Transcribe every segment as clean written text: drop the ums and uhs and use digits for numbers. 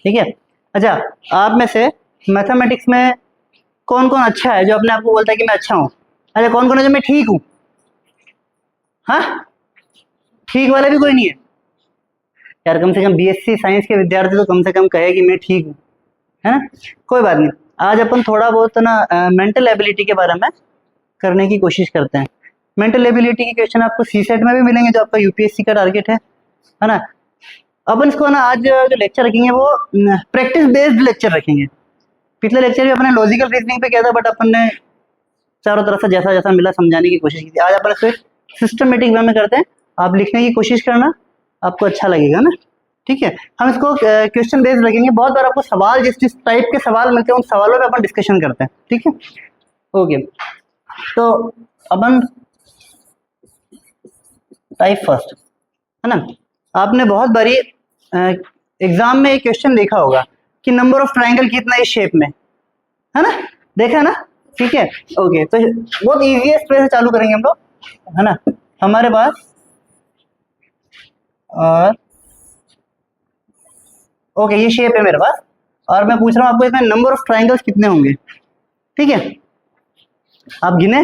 ठीक है। अच्छा, आप में से मैथमेटिक्स में कौन कौन अच्छा है, जो अपने आप को बोलता है कि मैं अच्छा हूँ? अच्छा, कौन कौन है जो मैं ठीक हूँ? हाँ, ठीक वाला भी कोई नहीं है यार? कम से कम बीएससी साइंस के विद्यार्थी तो कम से कम कहे कि मैं ठीक हूँ, है ना? कोई बात नहीं, आज अपन थोड़ा बहुत ना मेंटल एबिलिटी के बारे में करने की कोशिश करते हैं। मेंटल एबिलिटी के क्वेश्चन आपको सीसेट में भी मिलेंगे, जो आपका यूपीएससी का टारगेट है ना? अपन इसको ना आज जो लेक्चर रखेंगे वो प्रैक्टिस बेस्ड लेक्चर रखेंगे। पिछले लेक्चर में अपने लॉजिकल रीजनिंग पे किया था, बट अपन ने चारों तरफ से जैसा जैसा मिला समझाने की कोशिश की थी। आज अपन इसको सिस्टमेटिक वे में करते हैं। आप लिखने की कोशिश करना, आपको अच्छा लगेगा ना? ठीक है, हम इसको क्वेश्चन बेस्ड रखेंगे। बहुत बार आपको सवाल जिस जिस टाइप के सवाल मिलते हैं उन सवालों पे अपन डिस्कशन करते हैं, ठीक है? ओके, तो अपन टाइप फर्स्ट, है ना? आपने बहुत बारी एग्जाम में एक क्वेश्चन देखा होगा कि नंबर ऑफ ट्राइंगल कितना इस शेप में, है ना? देखा है ना? ठीक है, ओके, तो बहुत इजीएस्ट वे से चालू करेंगे हम लोग, है ना? हमारे पास और ओके, ये शेप है मेरे पास, और मैं पूछ रहा हूँ आपको इसमें नंबर ऑफ ट्राइंगल्स कितने होंगे, ठीक है? आप गिने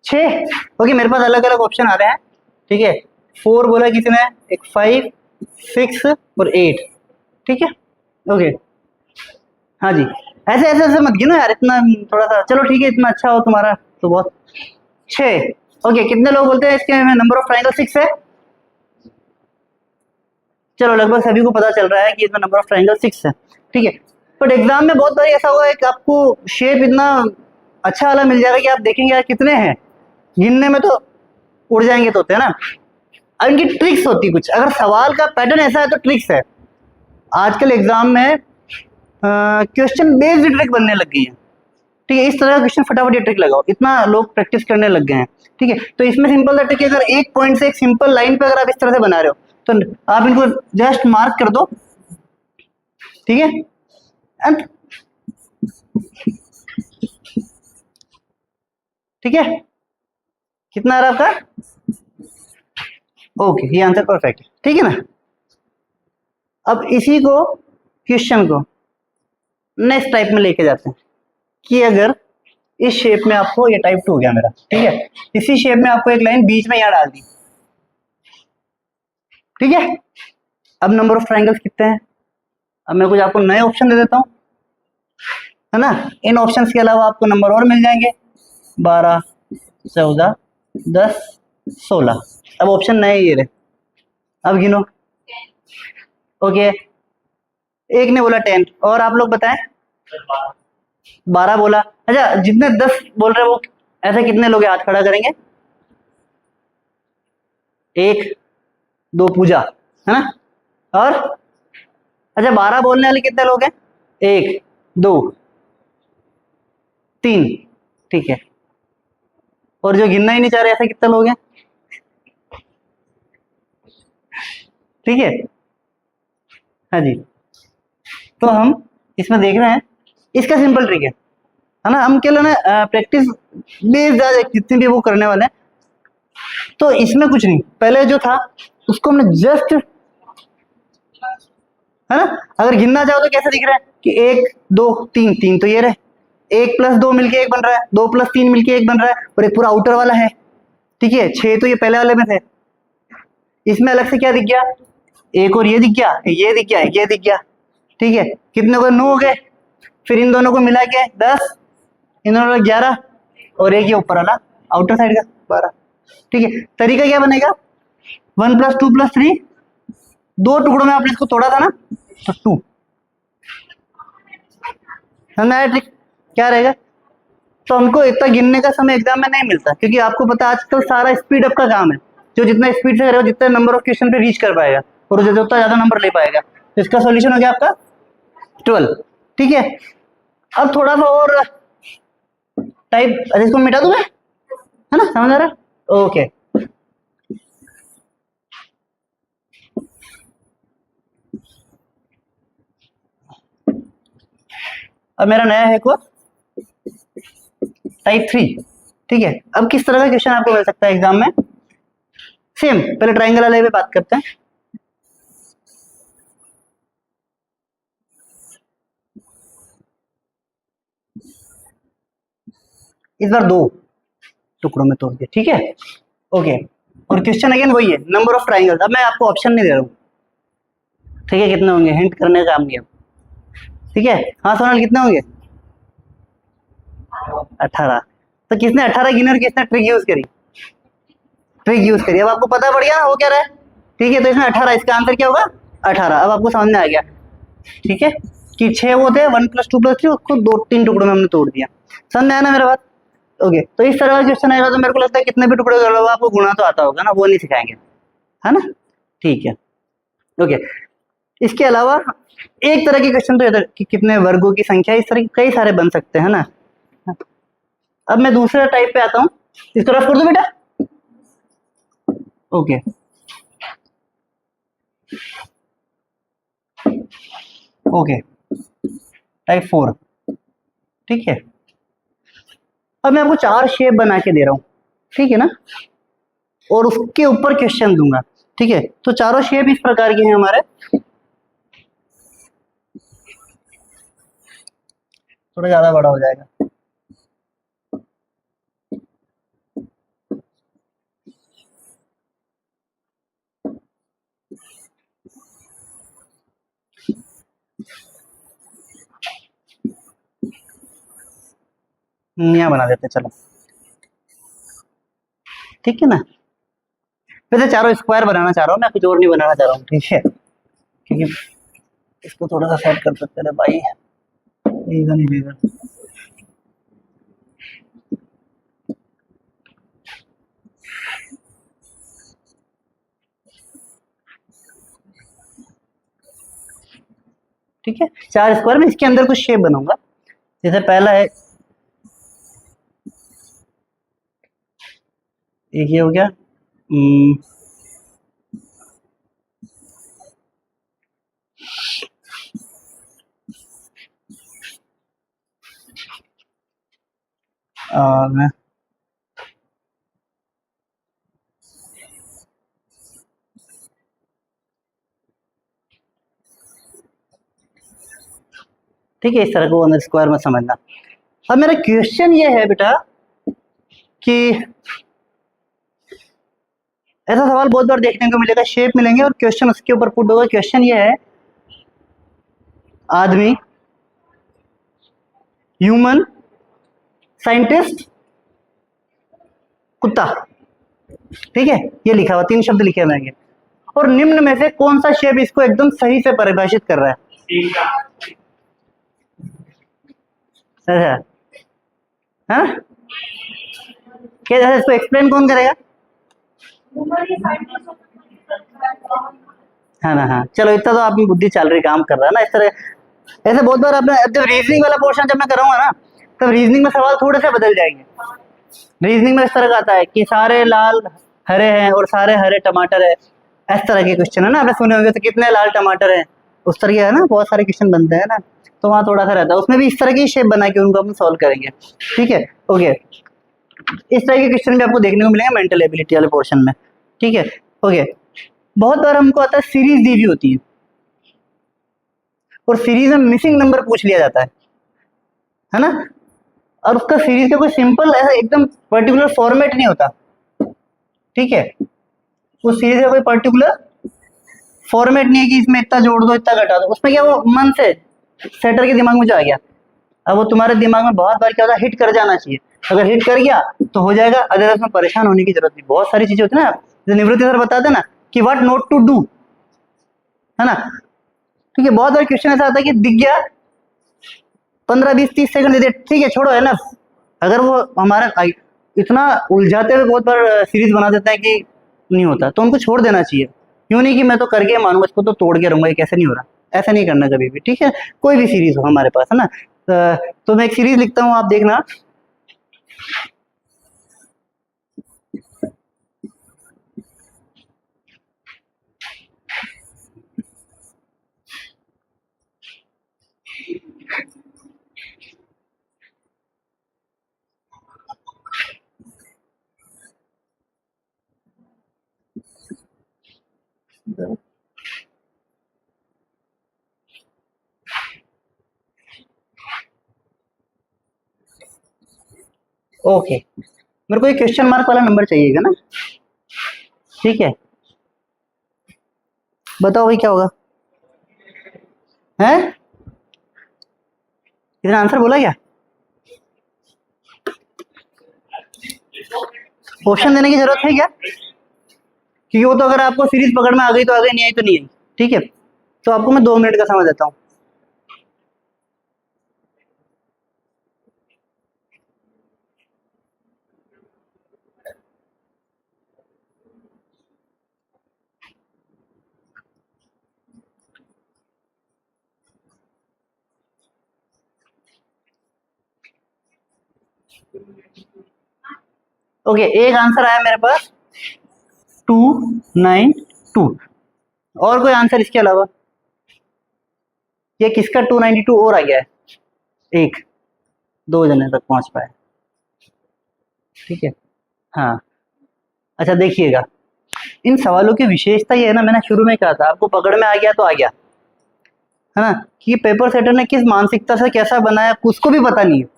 6। ओके, मेरे पास अलग अलग ऑप्शन आ रहे हैं, ठीक है? 4 बोला किसी ने, एक 5, 6 और 8, ठीक है? ओके, हाँ जी, ऐसे ऐसे ऐसे मत गिनो यार, इतना थोड़ा सा, चलो ठीक है, इतना अच्छा हो तुम्हारा तो बहुत। 6, ओके, कितने लोग बोलते हैं इसके में नंबर ऑफ ट्राइंगल 6 है? चलो, लगभग सभी को पता चल रहा है कि इसमें नंबर ऑफ ट्राइंगल 6 है, ठीक है? बट एग्जाम में बहुत बार ऐसा होगा कि आपको शेप इतना अच्छा वाला मिल जाएगा कि आप देखेंगे यार कितने हैं, गिनने में तो उड़ जाएंगे तोते, है ना? अब इनकी ट्रिक्स होती कुछ, अगर सवाल का पैटर्न ऐसा है तो ट्रिक्स है। आजकल एग्जाम में क्वेश्चन बेस्ड ट्रिक बनने लग गई है, ठीक है? इस तरह का क्वेश्चन फटाफट ये ट्रिक लगाओ, इतना लोग प्रैक्टिस करने लग गए हैं, ठीक है? तो इसमें सिंपल सा ट्रिक है, अगर एक पॉइंट से एक सिंपल लाइन पे अगर आप इस तरह से बना रहे हो तो आप इनको जस्ट मार्क कर दो, ठीक है? एंड ठीक है, कितना आ रहा है आपका? ओके, ये आंसर परफेक्ट है, ठीक है ना? अब इसी को क्वेश्चन को नेक्स्ट टाइप में लेके जाते हैं कि अगर इस शेप में आपको, ये टाइप 2 हो गया मेरा, ठीक है? इसी शेप में आपको एक लाइन बीच में यहां डाल दी, ठीक है? अब नंबर ऑफ ट्राइंगल्स कितने हैं? अब मैं कुछ आपको नए ऑप्शन दे देता हूं, है ना? इन ऑप्शंस के अलावा आपको नंबर और मिल जाएंगे, 12, 14, 10, 16। अब ऑप्शन नए ये रहे, अब गिनो। ओके, एक ने बोला 10, और आप लोग बताएं? 12 बोला। अच्छा, जितने 10 बोल रहे वो ऐसे कितने लोग हाथ खड़ा करेंगे? 1, 2 पूजा, है ना? और अच्छा, 12 बोलने वाले कितने लोग हैं? 1, 2, 3, ठीक है? और जो गिनना ही नहीं चाह रहे ऐसे कितने लोग हैं? ठीक है, हाँ जी। तो हम इसमें देख रहे हैं, इसका सिंपल ट्रिक है ना? हम क्या लेना, प्रैक्टिस बेस्ड जितनी भी वो करने वाले हैं, तो इसमें कुछ नहीं, पहले जो था उसको हमने जस्ट, है ना? अगर गिनना चाहो तो कैसे दिख रहा है कि 1, 2, 3, 3 तो ये रहे, 1 + 2 मिलके 1 बन रहा है, 2 + 3 मिलके 1 बन रहा है, और एक पूरा आउटर वाला है, ठीक है? 6 तो ये पहले वाले में थे, इसमें अलग से क्या दिख गया? एक और ये दिख गया, ये दिख गया, ये दिख गया, ठीक है? कितने को? 9 हो गए। फिर इन दोनों को मिला के 10, इन दोनों को 11, और एक ये ऊपर वाला आउटर साइड का 12, ठीक है? तरीका क्या बनेगा? 1 + 2 + 3, 2 टुकड़ों में आपने इसको तोड़ा था ना, तो 2। समझ आया ट्रिक क्या रहेगा? तो हमको इतना गिनने का समय एग्जाम में नहीं मिलता, क्योंकि आपको पता है आजकल सारा स्पीड अप का काम है, जो जितना स्पीड से करेगा जितना नंबर ऑफ क्वेश्चन पे रीच कर पाएगा और जो उतना ज्यादा नंबर ले पाएगा। तो इसका सॉल्यूशन हो गया आपका 12, ठीक है? अब थोड़ा सा और टाइप, अरे इसको मिटा दूं मैं, है ना? समझ आ रहा है? ओके, अब मेरा नया है कोर्स टाइप 3, ठीक है? अब किस तरह का क्वेश्चन आपको मिल सकता है एग्जाम में? सेम, पहले ट्राइंगल वाले पे बात करते हैं। इस बार 2 टुकड़ों में तोड़ दिया, ठीक है। ओके, और क्वेश्चन अगेन वही है, नंबर ऑफ ट्राइंगल्स। अब मैं आपको ऑप्शन नहीं दे रहा हूँ, ठीक है, कितने होंगे हिंट करने का काम नहीं है, ठीक है। हाँ सोनल, कितने होंगे? 18। तो किसने 18 गिने और किसने ट्रिक यूज करी? ट्रिक यूज करी। अब आपको पता पड़ गया ना हो क्या रहा है, ठीक है। तो इसमें 18, इसका आंसर क्या होगा? 18। अब आपको समझ में आ गया, ठीक है, कि 6 वो थे, 1 + 2 + 3, उसको 2-3 टुकड़ों में हमने तोड़ दिया। समझ में आया ना मेरा बात? ओके, तो इस तरह का क्वेश्चन आएगा तो मेरे को लगता है कितने भी टुकड़े कर लो आपको गुणा तो आता होगा ना, वो नहीं सिखाएंगे, है ना, ठीक है। ओके, इसके अलावा एक तरह के क्वेश्चन तो इधर कि कितने वर्गों की संख्या, इस तरह के कई सारे बन सकते हैं ना। अब मैं दूसरे टाइप पे आता हूँ, इसको रफ कर दो बेटा। ओके, ओके, टाइप 4, ठीक है। अब मैं आपको 4 शेप बना के दे रहा हूँ, ठीक है ना, और उसके ऊपर क्वेश्चन दूंगा, ठीक है। तो चारों शेप इस प्रकार के हैं हमारे, थोड़ा ज्यादा बड़ा हो जाएगा। यहाँ बना देते चलो, ठीक है ना। वैसे चारों स्क्वायर बनाना चाह रहा हूँ मैं, कुछ और नहीं बनाना चाह रहा हूँ, ठीक है, क्योंकि इसको थोड़ा सा सेट कर सकते हैं भाई, लेगा नहीं लेगा। ठीक है, 4 स्क्वायर में इसके अंदर कुछ शेप बनाऊंगा। जैसे पहला है, एक ये हो गया, और ठीक है, इस तरह को अंदर स्क्वायर में समझना। अब मेरा क्वेश्चन ये है बेटा कि ऐसा सवाल बहुत बार देखने को मिलेगा, शेप मिलेंगे और क्वेश्चन उसके ऊपर पुट होगा। क्वेश्चन ये है, आदमी, ह्यूमन, साइंटिस्ट, कुत्ता, ठीक है, ये लिखा हुआ 3 शब्द लिखे हुए हैं, और निम्न में से कौन सा शेप इसको एकदम सही से परिभाषित कर रहा है? अच्छा, हाँ, क्या जैसे इसको एक्सप्लेन कौन करेगा? हाँ ना, हाँ, चलो इतना तो आपकी बुद्धि चल रही, काम कर रहा है ना इस तरह। ऐसे बहुत बार आपने जब रीजनिंग वाला पोर्शन जब मैं कराऊंगा ना, तब रीजनिंग में सवाल थोड़े से बदल जाएंगे। रीजनिंग में इस तरह का आता है कि सारे लाल हरे हैं और सारे हरे टमाटर है, इस तरह के क्वेश्चन है ना, आपने सुने होंगे, तो कितने लाल टमाटर हैं, उस तरह के है ना, बहुत सारे क्वेश्चन बनते हैं ना। तो वहाँ थोड़ा सा रहता है, उसमें भी इस तरह की शेप बना के उनको हम सॉल्व करेंगे, ठीक है। ओके, इस तरह के क्वेश्चन भी आपको देखने को मिलेंगे मेंटल एबिलिटी वाले पोर्शन में, ठीक है। ओके, बहुत बार हमको आता है सीरीज दी हुई होती है, और सीरीज में मिसिंग नंबर पूछ लिया जाता है ना, और उसका सीरीज का कोई सिंपल ऐसा एकदम पर्टिकुलर फॉर्मेट नहीं होता, ठीक है। उस सीरीज का कोई पर्टिकुलर फॉर्मेट नहीं है कि इसमें इतना जोड़ दो इतना घटा दो, उसमें क्या वो मन से सेटर के दिमाग में जो आ गया, अब वो तुम्हारे दिमाग में बहुत बार क्या होता है, हिट कर जाना चाहिए। अगर हिट कर गया तो हो जाएगा, अदरवाइज में परेशान होने की जरूरत नहीं। बहुत सारी चीजें होती है ना, जैसे निवृत्ति सर बताते ना कि व्हाट नॉट टू डू, है ना, ठीक है। बहुत बार क्वेश्चन ऐसा आता है कि दिख गया, 15 20 30 सेकंड दे दे, ठीक है, छोड़ो, है ना। अगर वो हमारा इतना उलझाते हुए बहुत बार सीरीज बना देता है कि नहीं होता, तो उनको छोड़ देना चाहिए। यूं नहीं कि मैं तो करके मानूंगा, इसको तो तोड़ के रहूंगा, ये कैसे नहीं हो रहा, ऐसा नहीं करना कभी भी, ठीक है। कोई भी सीरीज हो हमारे पास, है ना। तो मैं एक सीरीज लिखता हूँ, आप देखना। ओके, मेरे को एक क्वेश्चन मार्क वाला नंबर चाहिएगा ना, ठीक है, बताओ भाई क्या होगा, है इतना आंसर बोला क्या? ऑप्शन देने की जरूरत है क्या? क्योंकि वो तो अगर आपको सीरीज पकड़ में आ गई तो आ गई, नहीं आई तो नहीं आई, ठीक है। तो आपको मैं 2 मिनट का समय देता हूँ। ओके, एक आंसर आया मेरे पास 292। और कोई आंसर इसके अलावा? ये किसका 292 और आ गया है? एक, 2 जने तक पहुंच पाए, ठीक है। हाँ, अच्छा देखिएगा, इन सवालों की विशेषता ये है ना, मैंने शुरू में कहा था आपको, पकड़ में आ गया तो आ गया, है ना, कि पेपर सेटर ने किस मानसिकता से कैसा बनाया उसको भी पता नहीं है।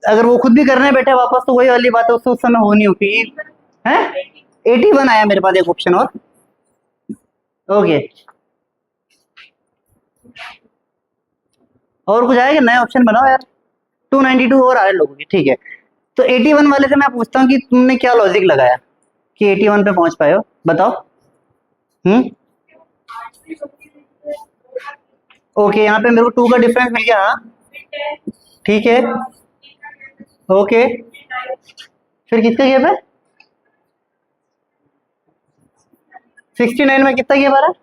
अगर वो खुद भी करने बैठे वापस तो वही वाली बात है, उससे उस समय होनी होगी है। 81 आया मेरे पास, एक ऑप्शन और। ओके, और कुछ आएगा? नए ऑप्शन बनाओ यार। 292 और आ रहे लोगों की, ठीक है। तो 81 वाले से मैं पूछता हूँ कि तुमने क्या लॉजिक लगाया कि 81 पे पहुंच पाए हो, बताओ। हम्म, ओके, यहाँ पे मेरे को 2 का डिफरेंस मिल गया, हाँ ठीक है। ओके, फिर किसका गैप है? 69 में कितना गैप आ रहा है?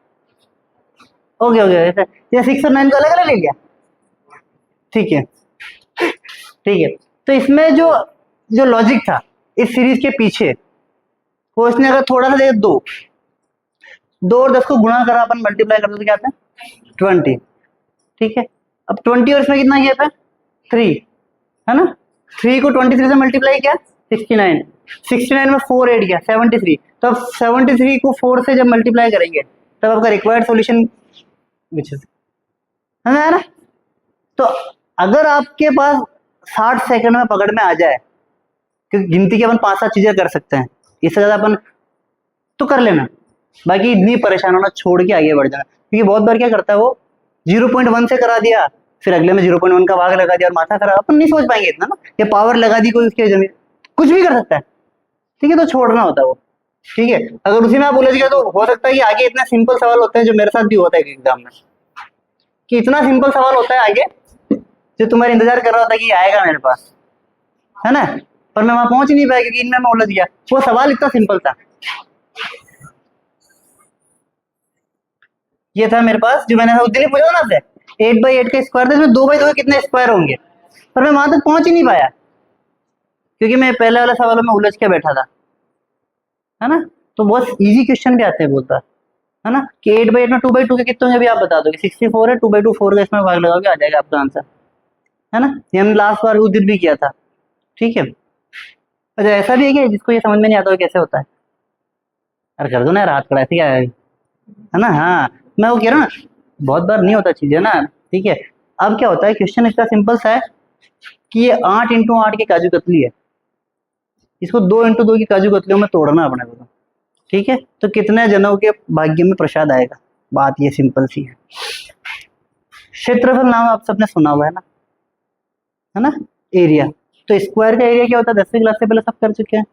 ओके ओके, ये 6 और 9 को अलग अलग ले लिया, ठीक है ठीक है। तो इसमें जो जो लॉजिक था इस सीरीज के पीछे, वो इसने अगर थोड़ा सा दे, 2 और 10 को गुणा करा, अपन मल्टीप्लाई कर दो तो क्या आता है? 20, ठीक है। अब 20 और इसमें कितना गैप है? 3, है ना। 3 को 23 से मल्टीप्लाई किया, 69, 69 में 4 ऐड किया, 73। तो अब 73 को 4 से जब मल्टीप्लाई करेंगे तब आपका रिक्वायर्ड सॉल्यूशन विच इज, है ना। तो अगर आपके पास 60 सेकंड में पकड़ में आ जाए, क्योंकि गिनती के अपन 5-7 चीजें कर सकते हैं, इससे ज्यादा अपन तो कर लेना, बाकी इतनी परेशान होना छोड़ के आगे बढ़ जाना। क्योंकि बहुत बार क्या करता है वो, 0.1 से करा दिया, फिर अगले में 0.1 का भाग लगा दिया और माथा खराब, अपन नहीं सोच पाएंगे इतना ना, ये पावर लगा दी कोई उसके जमीन, कुछ भी कर सकता है, ठीक है। तो छोड़ना होता है वो, ठीक है। अगर उसी में आप उलझ गए तो हो सकता है कि आगे इतने सिंपल सवाल होते हैं, जो मेरे साथ भी होता है एग्जाम में, कि इतना सिंपल सवाल होता है आगे जो तुम्हारा इंतजार कर रहा होता है कि आएगा मेरे पास, है ना, पर मैं वहां पहुंच ही नहीं पाया क्योंकि इनमें मैं उलझ गया। वो सवाल इतना सिंपल था, ये था मेरे पास जो मैंने उस दिन ही पूछा था ना आपसे, 8 बाई 8 का स्क्वायर था, इसमें 2 बाई 2 के कितने स्क्वायर होंगे, पर मैं वहां तक पहुंच ही नहीं पाया क्योंकि मैं पहले वाले सवालों में उलझ के बैठा था, है ना। तो बहुत इजी क्वेश्चन भी आते हैं बोलता है ना, कि 8 बाई 8 में 2 बाई 2 के कितने होंगे, अभी आप बता दोगे। 64 है, 2 बाई 2 4 का इसमें भाग लगाओगे, आ जाएगा आपका आंसर, है ना। ये हमने लास्ट बार उस दिन भी किया था, ठीक है। अच्छा, ऐसा भी है कि जिसको ये समझ में नहीं आता हो कैसे होता है, अरे कर दो ना यार, हाथ खड़ा, ऐसे क्या है ना। हाँ, मैं वो कह रहा हूँ ना, बहुत बार नहीं होता चीजें ना, ठीक है। अब क्या होता है, क्वेश्चन इतना सिंपल सा है कि ये 8 × 8 की काजू कतली है, इसको 2 × 2 की काजू कतलियों में तोड़ना अपने को, ठीक है। तो कितने जनों के भाग्य में प्रसाद आएगा, बात ये सिंपल सी है। क्षेत्रफल नाम आप सबने सुना हुआ है ना। एरिया, तो स्क्वायर का एरिया क्या होता है, 10वीं क्लास से पहले सब कर चुके हैं।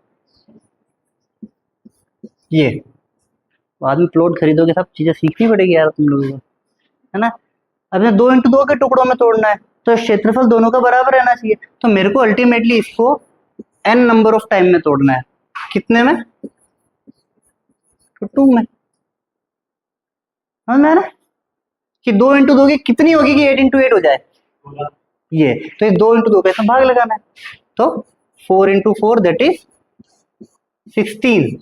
ये बाद में प्लॉट खरीदोगे, सब चीजें सीखनी पड़ेगी यार तुम लोगों को, है ना। अब 2 × 2 के टुकड़ों में तोड़ना है, तो क्षेत्रफल दोनों का बराबर रहना चाहिए, तो मेरे को अल्टीमेटली इसको n नंबर ऑफ टाइम में तोड़ना है, कितने में? तो 2 में, समझ में आया ना, कि 2 × 2 की कितनी होगी कि 8 × 8 हो जाए, ये तो ये 2 × 2 का इसमें भाग लगाना है, तो 4 × 4 दैट इज 16,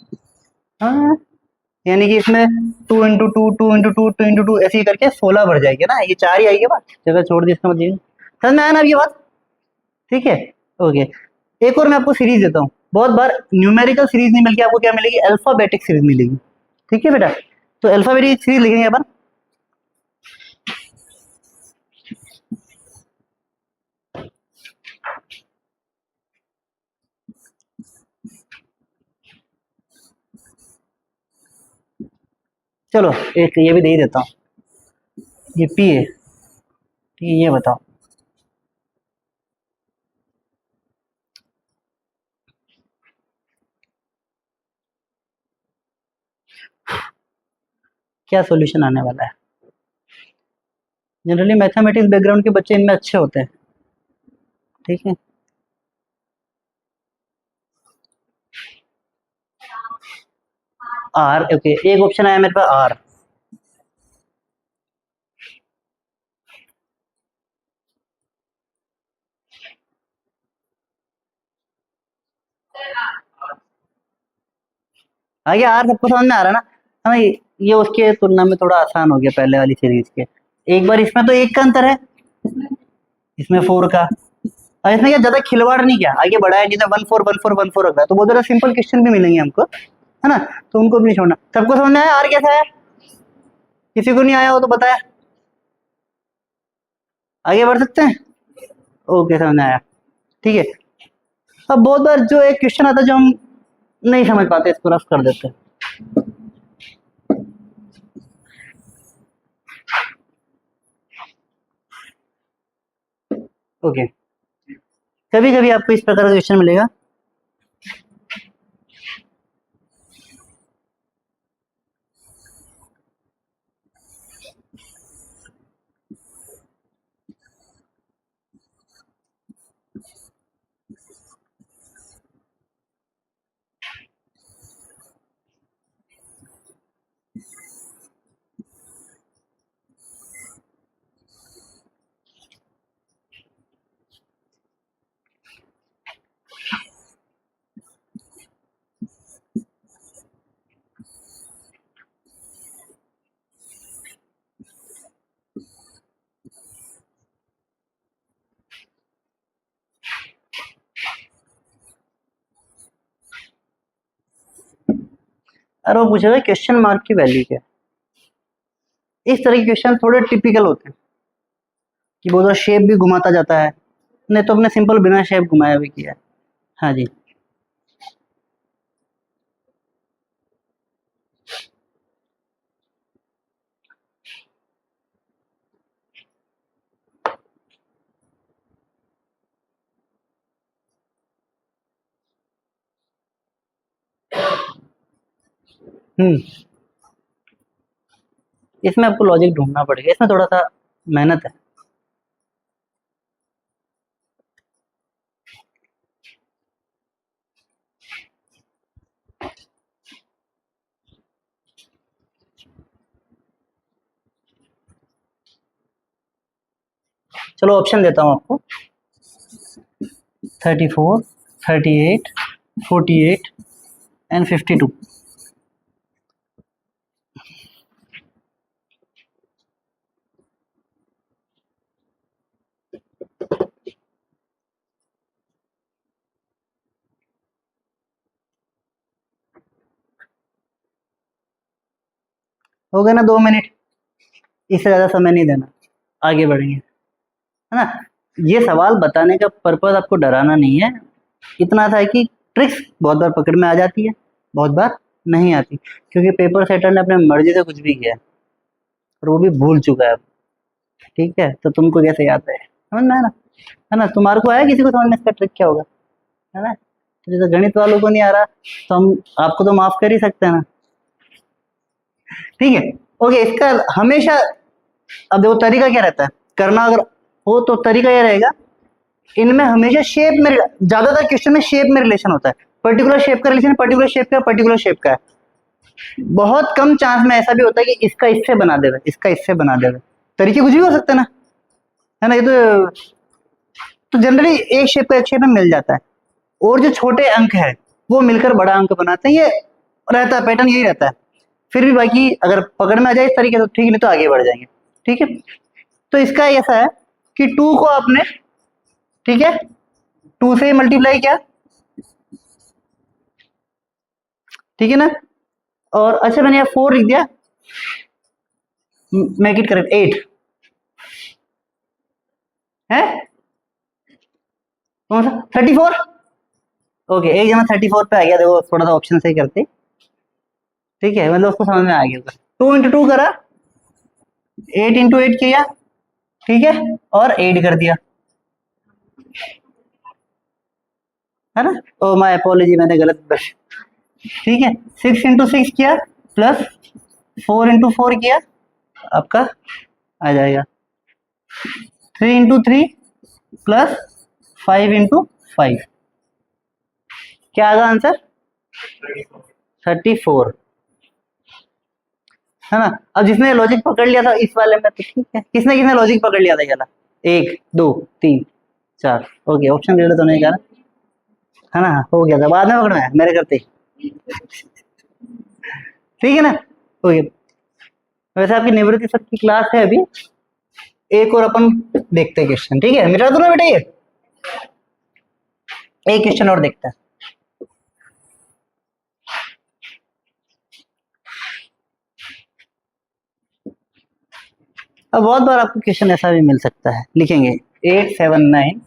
हाँ। यानी कि इसमें 2 × 2 2 × 2 2 × 2 ऐसे ही करके 16 भर जाएगी ना, ये 4 ही आएगी बात, जगह छोड़ दी इसका मतलब, समझ में आया ना अब ये बात, ठीक है। ओके, एक और मैं आपको सीरीज देता हूँ, बहुत बार न्यूमेरिकल सीरीज नहीं मिलती आपको, क्या मिलेगी, अल्फाबेटिक सीरीज मिलेगी, ठीक है बेटा। तो अल्फाबेटिक सीरीज लिखेंगे अपन, चलो एक ये भी दे ही देता हूँ, ये पी है, ठीक है, ये बताओ क्या सॉल्यूशन आने वाला है। जनरली मैथमेटिक्स बैकग्राउंड के बच्चे इनमें अच्छे होते हैं, ठीक है। आर, ओके, एक ऑप्शन आया मेरे पास आर। आगे आर सबको समझ में आ रहा है ना। हाँ, ये उसके तुलना में थोड़ा आसान हो गया पहले वाली सीरीज के। एक बार इसमें तो एक का अंतर है, इसमें 4 का, और इसमें क्या ज्यादा खिलवाड़ नहीं किया, आगे बढ़ाया नहीं था, 1 4 1 4 1 4 रखा, तो बहुत ज्यादा सिंपल क्वेश्चन भी मिलेंगे हमको, है ना। तो उनको भी नहीं छोड़ना। सबको समझ में आया आर कैसा है? किसी को नहीं आया हो तो बताया, आगे बढ़ सकते हैं। ओके, समझ में आया, ठीक है। अब बहुत बार जो एक क्वेश्चन आता है जो हम नहीं समझ पाते, इसको रफ कर देते हैं। ओके, कभी कभी आपको इस प्रकार का क्वेश्चन मिलेगा, और वो पूछेगा क्वेश्चन मार्क की वैल्यू क्या है। इस तरह के क्वेश्चन थोड़े टिपिकल होते हैं कि बहुत शेप भी घुमाता जाता है, नहीं तो अपने सिंपल बिना शेप घुमाया भी किया है। हाँ जी, हम्म, इसमें आपको लॉजिक ढूंढना पड़ेगा, इसमें थोड़ा सा मेहनत है। चलो ऑप्शन देता हूँ आपको, 34, 38, 48 एंड 52। हो गया ना 2 मिनट, इससे ज़्यादा समय नहीं देना, आगे बढ़ेंगे, है ना। ये सवाल बताने का पर्पज आपको डराना नहीं है, इतना था कि ट्रिक्स बहुत बार पकड़ में आ जाती है, बहुत बार नहीं आती, क्योंकि पेपर सेटर ने अपने मर्जी से कुछ भी किया है और वो भी भूल चुका है अब, ठीक है। तो तुमको कैसे याद है, समझ में आया ना, है ना। तुम्हारे को आया किसी को समझ में इसका ट्रिक क्या होगा, है ना। तो जैसे गणित वालों को नहीं आ रहा तो हम आपको तो माफ कर ही सकते हैं ना, ठीक है। ओके, इसका हमेशा, अब देखो तरीका क्या रहता है करना, अगर हो तो तरीका ये रहेगा, इनमें हमेशा शेप में, ज्यादातर क्वेश्चन में शेप में रिलेशन होता है, पर्टिकुलर शेप का रिलेशन, पर्टिकुलर शेप का, पर्टिकुलर शेप का है। बहुत कम चांस में ऐसा भी होता है कि इसका इससे बना देवे, इसका इससे बना देवे, तरीके कुछ भी हो सकते हैं ना, है ना। ये तो जनरली एक शेप का एक शेप में मिल जाता है, और जो छोटे अंक है वो मिलकर बड़ा अंक बनाते हैं, ये रहता है, पैटर्न यही रहता है। फिर भी बाकी अगर पकड़ में आ जाए इस तरीके से तो ठीक, नहीं तो आगे बढ़ जाएंगे, ठीक है। तो इसका ऐसा है कि 2 को आपने, ठीक है, 2 से मल्टीप्लाई किया, ठीक है ना। और अच्छा मैंने यहाँ 4 लिख दिया, मेक इट करेक्ट 8 है, कौन सा 34। ओके, एक जना 34 पे आ गया, देखो थोड़ा सा ऑप्शन सही करते, ठीक है, मतलब उसको समझ में आ गया होगा। 2 इंटू 2 करा, 8 इंटू 8 किया, ठीक है, और 8 कर दिया, है ना। ओ माय अपोलॉजी, मैंने गलत बस, ठीक है। 6 इंटू 6 किया प्लस 4 इंटू 4 किया, आपका आ जाएगा 3 इंटू 3 प्लस 5 इंटू 5, क्या आएगा आंसर? 34, है ना। अब जिसने लॉजिक पकड़ लिया था इस वाले में तो ठीक है, किसने किसने लॉजिक पकड़ लिया था ये वाला? 1 2 3 4, ओके, ऑप्शन दे तो नहीं कहा, है ना, हो गया था, बाद में पकड़ में मेरे करते ही, ठीक है ना, ओके। वैसे आपकी निवृत्ति सर की क्लास है अभी, एक और अपन देखते हैं क्वेश्चन, ठीक है, मिटा दो ना बेटा, ये एक क्वेश्चन और देखते हैं। अब बहुत बार आपको क्वेश्चन ऐसा भी मिल सकता है, लिखेंगे 879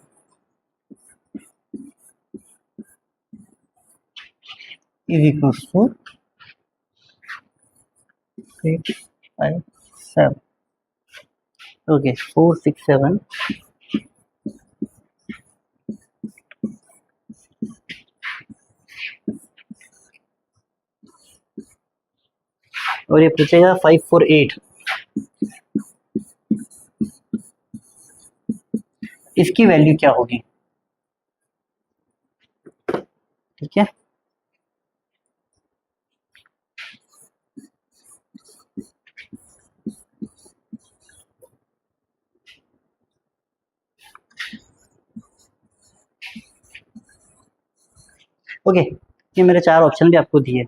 इज इक्वल्स टू 6 5 7, ओके 4 6 7, और ये पूछेगा 5 4 8, इसकी वैल्यू क्या होगी, ठीक है। ओके, ये मेरे 4 ऑप्शन भी आपको दिए,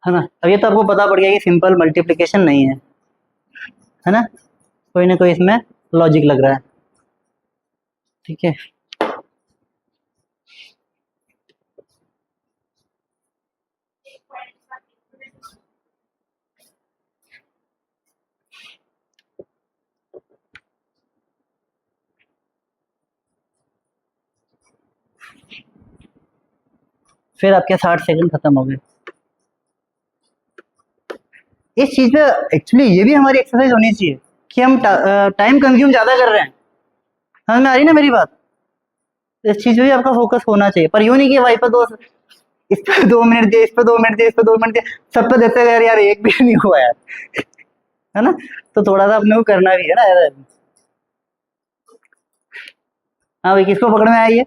है ना। अब ये तो आपको पता पड़ गया कि सिंपल मल्टीप्लिकेशन नहीं है ना, कोई ना कोई इसमें लॉजिक लग रहा है, ठीक है। फिर आपके 60 सेकंड खत्म हो गए। इस चीज पे एक्चुअली ये भी हमारी एक्सरसाइज होनी चाहिए कि हम टाइम कंज्यूम ज्यादा कर रहे हैं, समझ में आ रही ना मेरी बात? इस चीज पे भी आपका फोकस होना चाहिए, पर यूं नहीं कि भाई पर दो, इस पे 2 मिनट दे, इस पे 2 मिनट दे, इस पे 2 मिनट दे, सब पे देते गए यार, एक भी नहीं हुआ यार, है ना। तो थोड़ा सा अपने को करना भी है ना यार। हाँ भाई, किसको पकड़ में आया ये?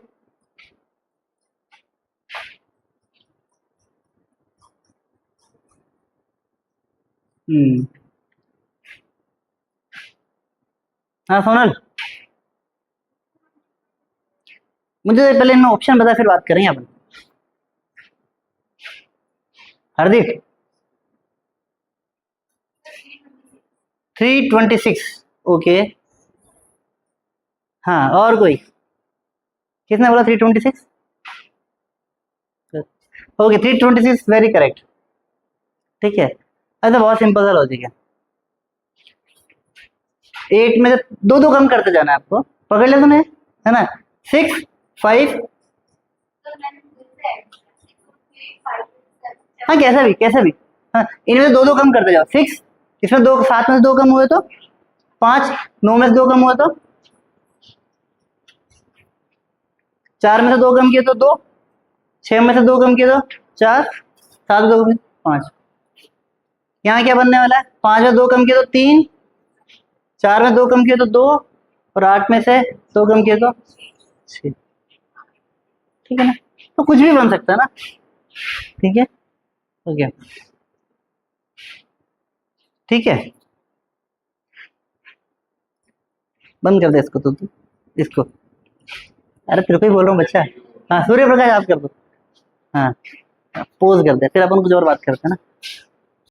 हम्म, हाँ सोनल, मुझे पहले इनमें ऑप्शन बता, फिर बात करेंगे अपन। हार्दिक 326, ओके, हाँ, और कोई? किसने बोला 326? ओके, 326 वेरी करेक्ट, ठीक है। ऐसा बहुत सिंपल सा लॉजिक है, 8 में से दो दो कम करते जाना है आपको, पकड़ ले तूने, है ना। 6 5, हाँ कैसा भी कैसा भी, हाँ इनमें से दो दो कम करते जाओ, 6, इसमें दो, 7 में से 2 कम हुए तो 5, 9 में से 2 कम हुए तो 4 में से 2 कम किए तो 2, 6 में से 2 कम किए तो 4, 7 में 2 कम किए तो 5। यहाँ क्या बनने वाला है? 5 में 2 कम किए तो 3, 4 में 2 कम किए तो 2, और 8 में से 2 कम किए तो 6, ठीक है ना। तो कुछ भी बन सकता है ना, ठीक है, ओके, ठीक है। बंद कर दे इसको तो तू, इसको, अरे तेरे को ही बोल रहा हूँ बच्चा। हाँ सूर्य प्रकाश आप कर दो, हाँ पोज कर दे, फिर अपन कुछ और बात करते हैं ना।